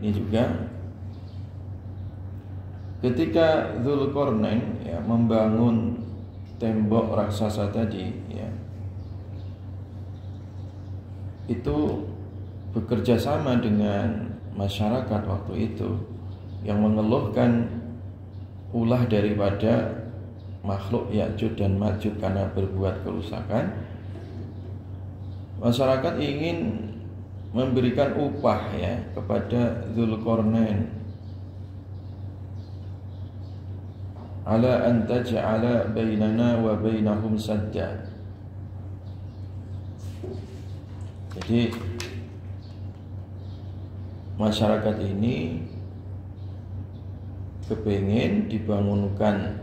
ini juga ketika Dzulqarnain ya membangun tembok raksasa tadi ya, itu bekerja sama dengan masyarakat waktu itu yang mengeluhkan ulah daripada makhluk Ya'juj dan Ma'juj karena berbuat kerusakan. Masyarakat ingin memberikan upah ya kepada Dzulqarnain ala an taj'ala bainana wa bainahum sadda. Jadi masyarakat ini kepingin dibangunkan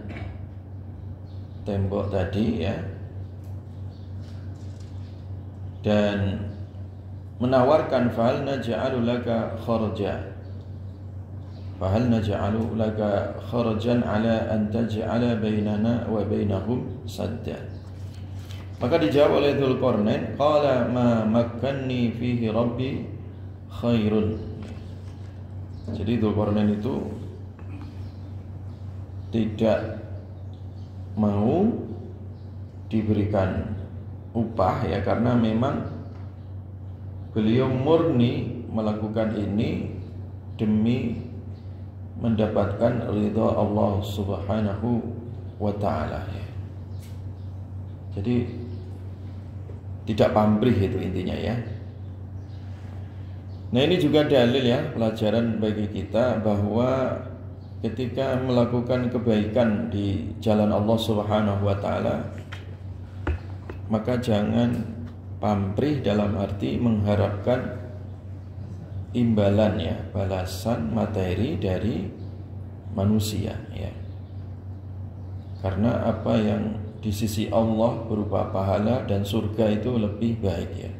tembok tadi ya, dan menawarkan fahal naj'alu laka kharajan ala an taj'ala bainana wa bainahum sadda. Maka dijawab oleh Dzulqarnain, qala ma makkanni fihi rabbi khairun. Jadi Dzulqarnain itu tidak mau diberikan upah ya, karena memang beliau murni melakukan ini demi mendapatkan ridha Allah Subhanahu wa ta'ala ya. Jadi tidak pamrih itu intinya ya. Nah ini juga dalil ya, pelajaran bagi kita bahwa ketika melakukan kebaikan di jalan Allah Subhanahu wa ta'ala, maka jangan pamrih dalam arti mengharapkan imbalan ya, balasan materi dari manusia ya. Karena apa yang di sisi Allah berupa pahala dan surga itu lebih baik ya.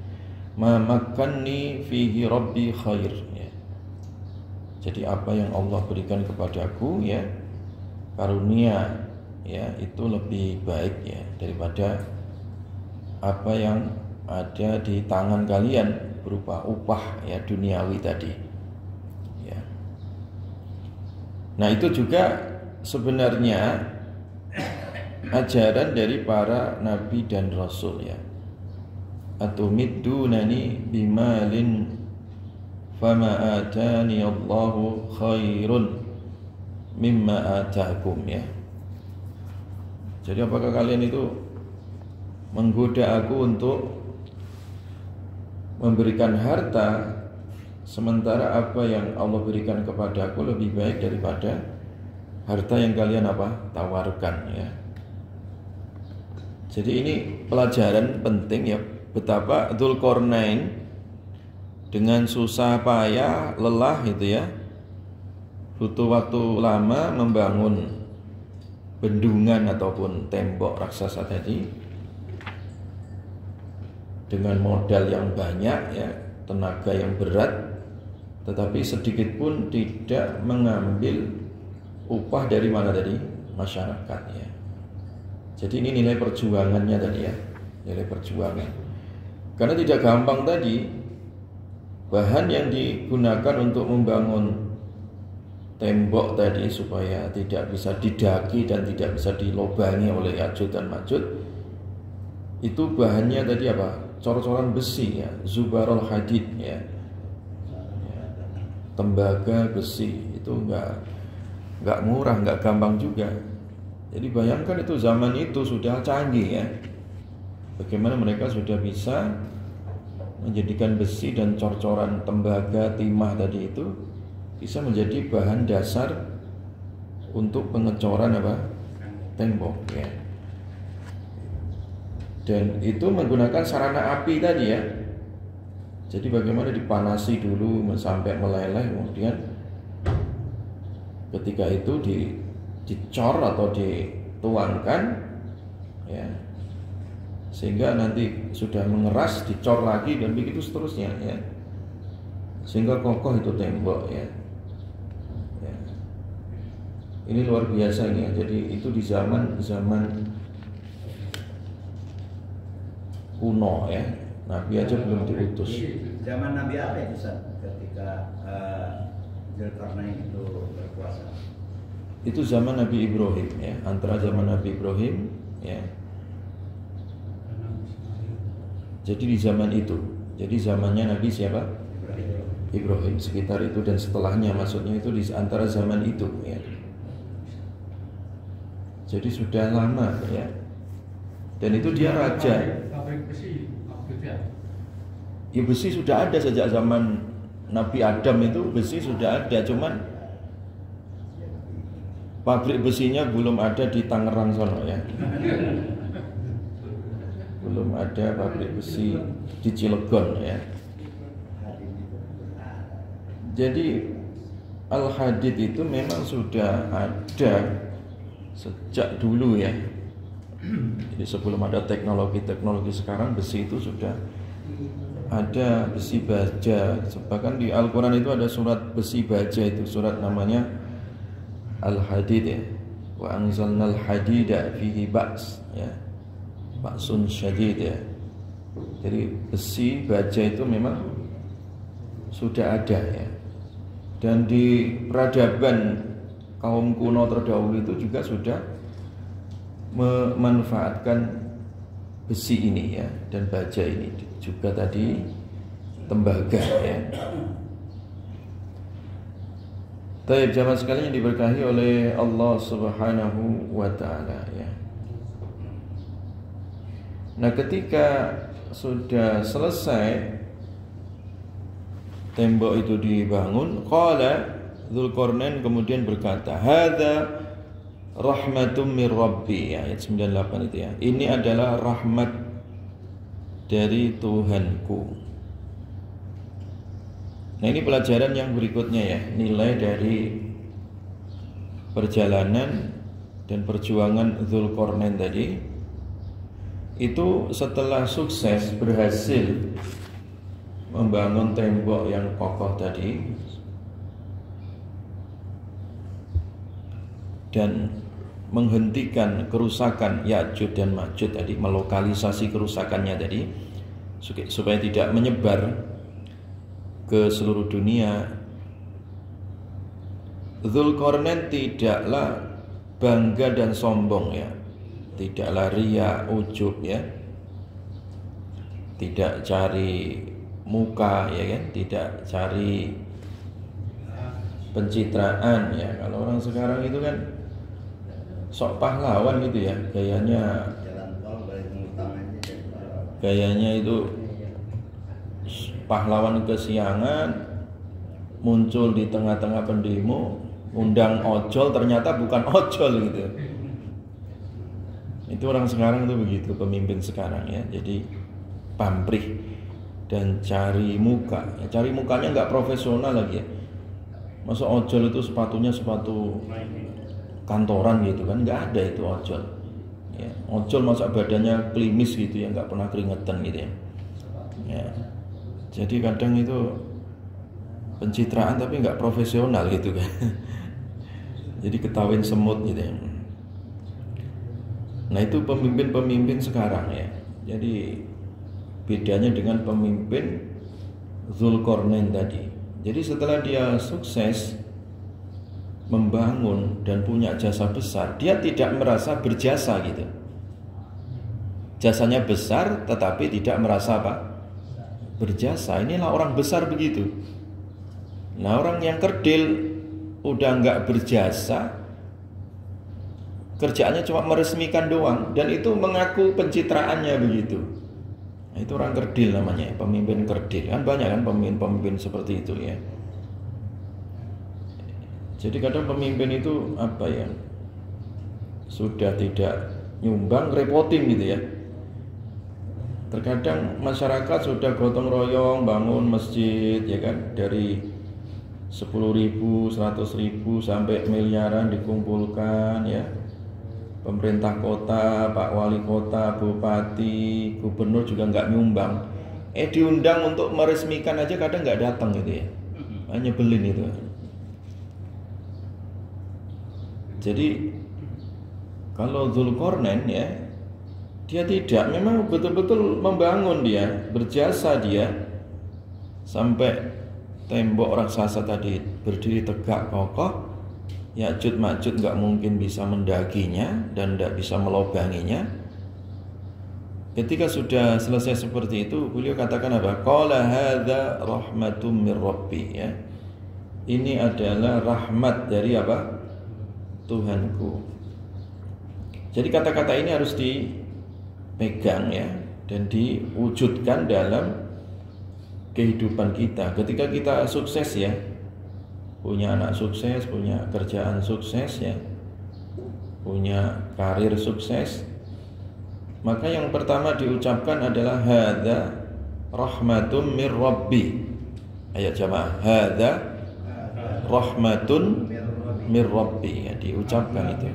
Ma makkanni fihi rabbi khair ya. Jadi apa yang Allah berikan kepadaku ya, karunia ya, itu lebih baik ya daripada apa yang ada di tangan kalian berupa upah ya duniawi tadi ya. Nah itu juga sebenarnya ajaran dari para nabi dan rasul ya. Atumiddunani bimalin fama atani Allahu khairun mimma atakum ya. Jadi apakah kalian itu menggoda aku untuk memberikan harta, sementara apa yang Allah berikan kepada aku lebih baik daripada harta yang kalian tawarkan ya. Jadi ini pelajaran penting ya, betapa Dzulqarnain dengan susah payah, lelah itu ya, butuh waktu lama membangun bendungan ataupun tembok raksasa tadi dengan modal yang banyak ya, tenaga yang berat, tetapi sedikit pun tidak mengambil upah dari mana tadi? Masyarakat ya. Jadi ini nilai perjuangannya tadi ya, nilai perjuangan. Karena tidak gampang tadi, bahan yang digunakan untuk membangun tembok tadi supaya tidak bisa didaki dan tidak bisa dilobangi oleh Ya'juj dan Ma'juj, itu bahannya tadi apa? Cor-coran besi ya, zubarul hadid ya, tembaga besi. Itu nggak murah, nggak gampang juga. Jadi bayangkan itu zaman itu sudah canggih ya, bagaimana mereka sudah bisa menjadikan besi dan cor-coran tembaga, timah tadi itu bisa menjadi bahan dasar untuk pengecoran tembok ya. Dan itu menggunakan sarana api tadi ya. Jadi bagaimana dipanasi dulu sampai meleleh, kemudian ketika itu dicor atau dituangkan ya, sehingga nanti sudah mengeras, dicor lagi dan begitu seterusnya ya, sehingga kokoh itu tembok ya. Ini luar biasa ini ya. Jadi itu di zaman kuno ya, Nabi aja belum diutus. Zaman Nabi apa itu ketika Zulkarnain itu berkuasa. Itu zaman Nabi Ibrahim ya, antara zaman Nabi Ibrahim ya. Jadi di zaman itu, jadi zamannya Nabi siapa? Ibrahim, sekitar itu dan setelahnya, maksudnya itu di antara zaman itu ya. Jadi sudah lama ya. Dan itu dia raja. Pabrik besi waktu itu ya? Ya besi sudah ada sejak zaman Nabi Adam, itu besi sudah ada, cuman pabrik besinya belum ada di Tangerang sono ya. Belum ada pabrik besi di Cilegon ya. Jadi Al-Hadid itu memang sudah ada sejak dulu ya. Jadi sebelum ada teknologi sekarang, besi itu sudah ada, besi baja. Bahkan di Al-Quran itu ada surat besi baja, itu surat namanya Al-Hadid ya. Wa anzalnal hadida fihi ba's ya. Ba'sun syadid ya. Jadi besi baja itu memang sudah ada ya. Dan di peradaban kaum kuno terdahulu itu juga sudah memanfaatkan besi ini ya, dan baja ini juga tadi tembaga ya. Taib jamaah sekalian yang diberkahi oleh Allah Subhanahu wa taala ya. Nah, ketika sudah selesai tembok itu dibangun, qala Dzulqarnain kemudian berkata, "Hadza rahmatum mir rabbi," ayat 98 itu ya. Ini adalah rahmat dari Tuhanku. Nah, ini pelajaran yang berikutnya ya, nilai dari perjalanan dan perjuangan Dzulqarnain tadi. Itu setelah sukses berhasil membangun tembok yang kokoh tadi dan menghentikan kerusakan Ya'juj dan Ma'juj tadi, melokalisasi kerusakannya tadi supaya tidak menyebar ke seluruh dunia. Dzulqarnain tidaklah bangga dan sombong ya, tidaklah riya, ujub ya, tidak cari muka ya kan, tidak cari pencitraan ya. Kalau orang sekarang itu kan sok pahlawan gitu ya, gayanya itu pahlawan kesiangan, muncul di tengah-tengah pendemo, undang ojol, ternyata bukan ojol gitu. Itu orang sekarang itu begitu, pemimpin sekarang ya. Jadi pamrih dan cari muka. Ya, cari mukanya nggak profesional lagi ya. Masa ojol itu sepatunya sepatu kantoran gitu kan, nggak ada itu ojol. Ya, ojol masa badannya klimis gitu ya, nggak pernah keringetan gitu ya. Ya. Jadi kadang itu pencitraan tapi nggak profesional gitu kan. Jadi ketawain semut gitu ya. Nah, itu pemimpin-pemimpin sekarang ya. Jadi bedanya dengan pemimpin Dzulqarnain tadi. Jadi setelah dia sukses membangun dan punya jasa besar, dia tidak merasa berjasa gitu. Jasanya besar tetapi tidak merasa apa? Berjasa. Inilah orang besar begitu. Nah, orang yang kerdil udah nggak berjasa, kerjaannya cuma meresmikan doang, dan itu mengaku pencitraannya begitu. Nah, itu orang kerdil namanya, pemimpin kerdil. Kan banyak kan pemimpin seperti itu ya. Jadi kadang pemimpin itu apa ya, sudah tidak nyumbang, repotin gitu ya. Terkadang masyarakat sudah gotong royong bangun masjid ya kan, dari 10.000, 100.000 sampai miliaran dikumpulkan ya. Pemerintah kota, Pak Wali Kota, Bupati, Gubernur juga nggak nyumbang. Diundang untuk meresmikan aja kadang nggak datang gitu ya. Hanya belin itu. Jadi kalau Dzulqarnain ya, dia tidak, memang betul-betul membangun, dia berjasa dia sampai tembok raksasa tadi berdiri tegak kokoh, Ya'juj Ma'juj nggak mungkin bisa mendakinya dan tidak bisa melobanginya. Ketika sudah selesai seperti itu, beliau katakan apa? Qala hadza rahmatum mir rabbi, ya. Ini adalah rahmat dari apa? Tuhanku. Jadi kata-kata ini harus dipegang, ya, dan diwujudkan dalam kehidupan kita. Ketika kita sukses, ya, punya anak sukses, punya kerjaan sukses, ya, punya karir sukses, maka yang pertama diucapkan adalah hadza rahmatun mir rabbi. Ayat jamaah, hadza rahmatun mir rabbi, ya, diucapkan itu.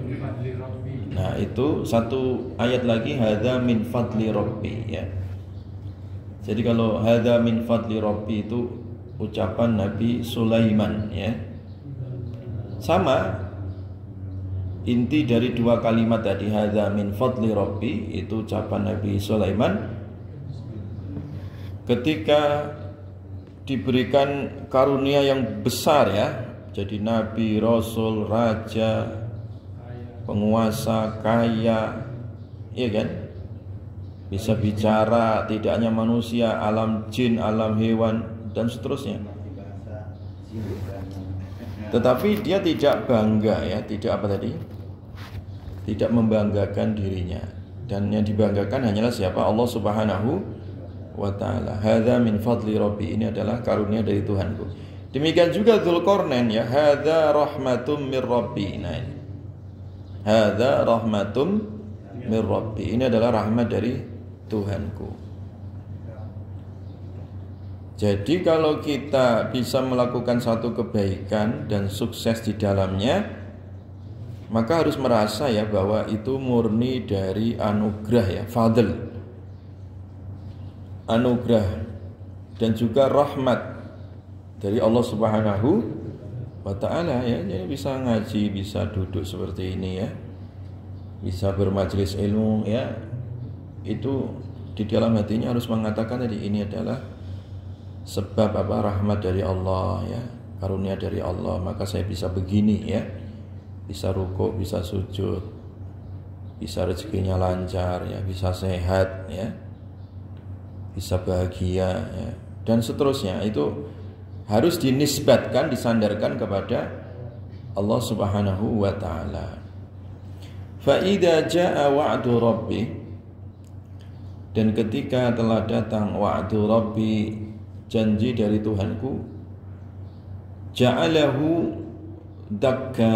Nah, itu satu ayat lagi, hadza min fadli rabbi, ya. Jadi kalau hadza min fadli rabbi itu ucapan Nabi Sulaiman, ya. Sama inti dari dua kalimat tadi, hadza min fadli rabbi, itu ucapan Nabi Sulaiman ketika diberikan karunia yang besar, ya. Jadi nabi, rasul, raja, penguasa, kaya, iya kan? Bisa bicara, tidak hanya manusia, alam jin, alam hewan, dan seterusnya. Tetapi dia tidak bangga, ya, tidak apa tadi? Tidak membanggakan dirinya. Dan yang dibanggakan hanyalah siapa? Allah Subhanahu wa ta'ala. Hadza min fadli rabbi, ini adalah karunia dari Tuhanku. Demikian juga Dzulqarnain, ya, hadza rahmatum mir rabbi. Nah, ini hadza rahmatum mir rabbi, ini adalah rahmat dari Tuhanku. Jadi kalau kita bisa melakukan satu kebaikan dan sukses di dalamnya, maka harus merasa, ya, bahwa itu murni dari anugerah, ya, fadl, anugerah, dan juga rahmat dari Allah Subhanahu wa ta'ala, ya. Jadi bisa ngaji, bisa duduk seperti ini, ya, bisa bermajelis ilmu, ya. Itu di dalam hatinya harus mengatakan tadi, ini adalah sebab apa? Rahmat dari Allah, ya, karunia dari Allah, maka saya bisa begini, ya, bisa rukuk, bisa sujud, bisa rezekinya lancar, ya, bisa sehat, ya, bisa bahagia, ya, dan seterusnya. Itu harus dinisbatkan, disandarkan kepada Allah Subhanahu wa ta'ala. Fa idza jaa wa'du rabbi, dan ketika telah datang wa'du rabbi, janji dari Tuhanku, ja'alahu dakka,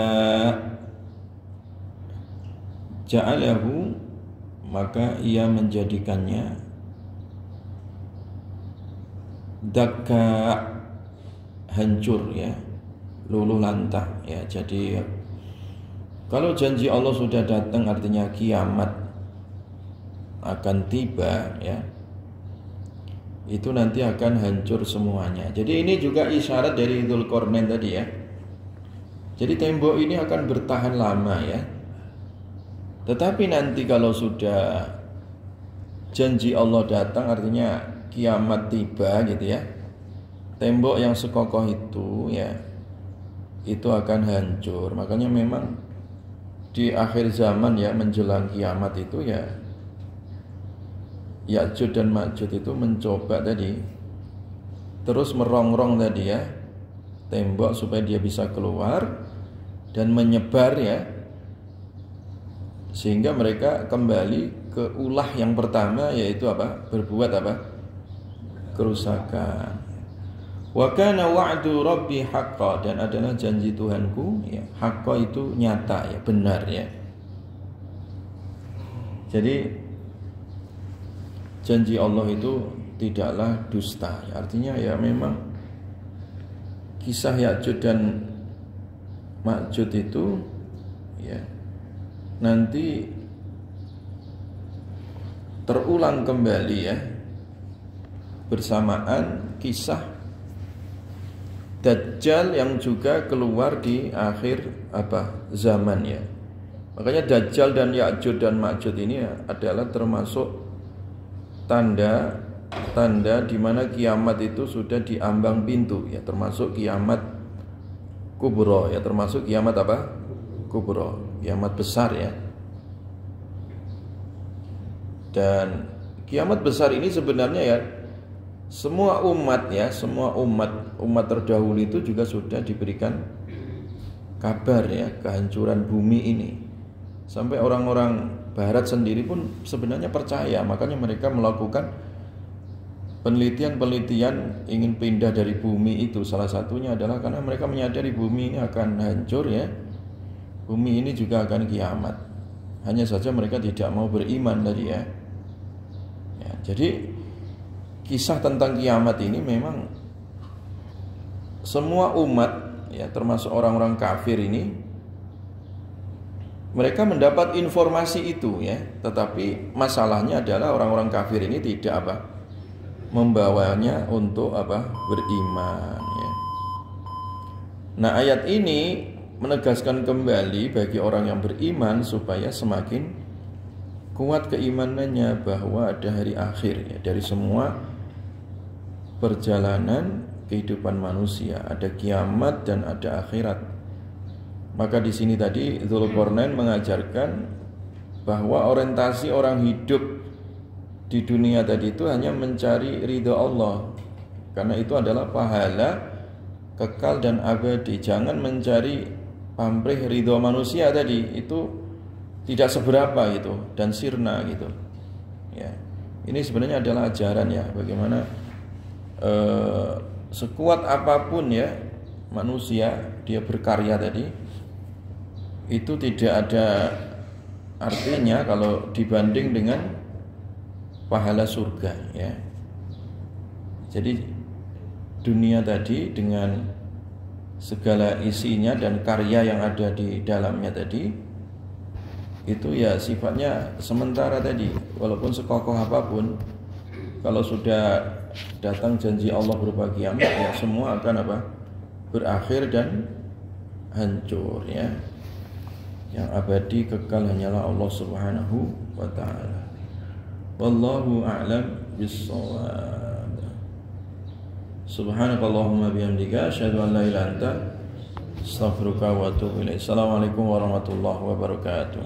ja'alahu, maka ia menjadikannya dakka, hancur, ya, luluh lantah, ya. Jadi kalau janji Allah sudah datang, artinya kiamat akan tiba, ya, itu nanti akan hancur semuanya. Jadi ini juga isyarat dari Dzulqarnain tadi, ya. Jadi tembok ini akan bertahan lama, ya. Tetapi nanti kalau sudah janji Allah datang, artinya kiamat tiba, gitu, ya, tembok yang sekokoh itu, ya, itu akan hancur. Makanya memang di akhir zaman, ya, menjelang kiamat itu, ya, Ya'juj dan Ma'juj itu mencoba tadi terus merongrong tadi, ya, tembok supaya dia bisa keluar dan menyebar, ya, sehingga mereka kembali ke ulah yang pertama, yaitu apa? Berbuat apa? Kerusakan. Wa kana wa'du rabbi haqqan, dan adalah janji Tuhanku, ya, haqqan itu nyata, ya, benar, ya. Jadi janji Allah itu tidaklah dusta, ya. Artinya, ya, memang kisah Ya'juj dan Ma'juj itu, ya, nanti terulang kembali, ya, bersamaan kisah Dajjal yang juga keluar di akhir apa? Zaman, ya. Makanya Dajjal dan Ya'juj dan Ma'juj ini, ya, adalah termasuk tanda tanda di mana kiamat itu sudah diambang pintu ya, termasuk kiamat kubro ya, termasuk kiamat apa? Kubro, kiamat besar ya. Dan kiamat besar ini sebenarnya ya semua umat ya, semua umat terdahulu itu juga sudah diberikan kabar ya kehancuran bumi ini. Sampai orang-orang barat sendiri pun sebenarnya percaya, makanya mereka melakukan penelitian-penelitian ingin pindah dari bumi itu. Salah satunya adalah karena mereka menyadari bumi ini akan hancur ya. Bumi ini juga akan kiamat. Hanya saja mereka tidak mau beriman tadi ya. Jadi kisah tentang kiamat ini memang semua umat ya, termasuk orang-orang kafir ini, mereka mendapat informasi itu ya, tetapi masalahnya adalah orang-orang kafir ini tidak membawanya untuk beriman ya. Nah, ayat ini menegaskan kembali bagi orang yang beriman supaya semakin kuat keimanannya bahwa ada hari akhir ya, dari semua perjalanan kehidupan manusia, ada kiamat dan ada akhirat. Maka di sini tadi Dzulqarnain mengajarkan bahwa orientasi orang hidup di dunia tadi itu hanya mencari ridha Allah, karena itu adalah pahala kekal dan abadi. Jangan mencari pamrih ridha manusia tadi, itu tidak seberapa gitu dan sirna gitu ya. Ini sebenarnya adalah ajaran ya, bagaimana sekuat apapun ya manusia dia berkarya tadi, itu tidak ada artinya kalau dibanding dengan pahala surga ya. Jadi dunia tadi dengan segala isinya dan karya yang ada di dalamnya tadi itu ya sifatnya sementara tadi. Walaupun sekokoh apapun, kalau sudah datang janji Allah berupa kiamat ya semua akan berakhir dan hancur ya. Yang abadi kekal hanyalah Allah Subhanahu wa taala. Wallahu a'lam bis-shawab. Subhanakallahumma bihamdika asyhadu an la ilaha illa anta astaghfiruka wa atubu ilaik. Assalamualaikum warahmatullahi wabarakatuh.